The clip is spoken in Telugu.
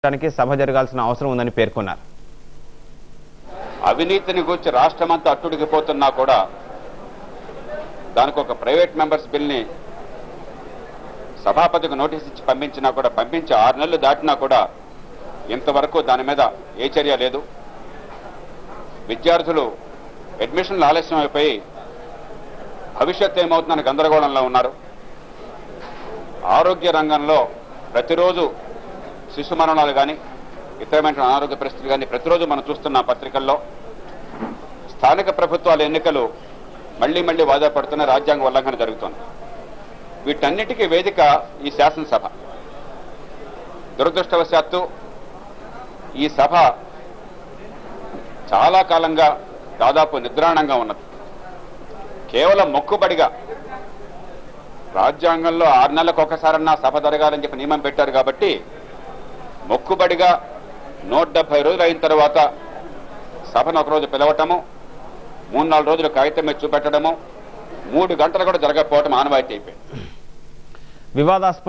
సభ జరగాల్సిన అవసరం ఉందని పేర్కొన్నారు. అవినీతిని గురించి రాష్ట్రమంతా అట్టుడికిపోతున్నా కూడా దానికి ఒక ప్రైవేట్ మెంబర్స్ బిల్ని సభాపతికి నోటీస్ ఇచ్చి పంపించి 6 నెలలు దాటినా కూడా ఇంతవరకు దాని మీద ఏ చర్య లేదు. విద్యార్థులు అడ్మిషన్లు ఆలస్యం అయిపోయి భవిష్యత్తు ఏమవుతుందని గందరగోళంలో ఉన్నారు. ఆరోగ్య రంగంలో ప్రతిరోజు శిశు మరణాలు కానీ ఇతరమైన అనారోగ్య పరిస్థితులు కానీ ప్రతిరోజు మనం చూస్తున్న పత్రికల్లో స్థానిక ప్రభుత్వాల ఎన్నికలు మళ్లీ వాయిదా పడుతున్న రాజ్యాంగ ఉల్లంఘన జరుగుతోంది. వీటన్నిటికీ వేదిక ఈ శాసనసభ. దురదృష్టవశాత్తు ఈ సభ చాలా కాలంగా దాదాపు నిద్రాణంగా ఉన్నది. కేవలం మొక్కుబడిగా రాజ్యాంగంలో 6 నెలలకు ఒకసారన్నా సభ జరగాలని చెప్పి నియమం పెట్టారు కాబట్టి మొక్కుబడిగా 170 రోజులు అయిన తర్వాత సభను ఒకరోజు పిలవటము, 3-4 రోజులు కాగితం మీద చూపెట్టడము, 3 గంటలు కూడా జరగకపోవటం ఆనవాయితీ అయిపోయింది. వివాదాస్పద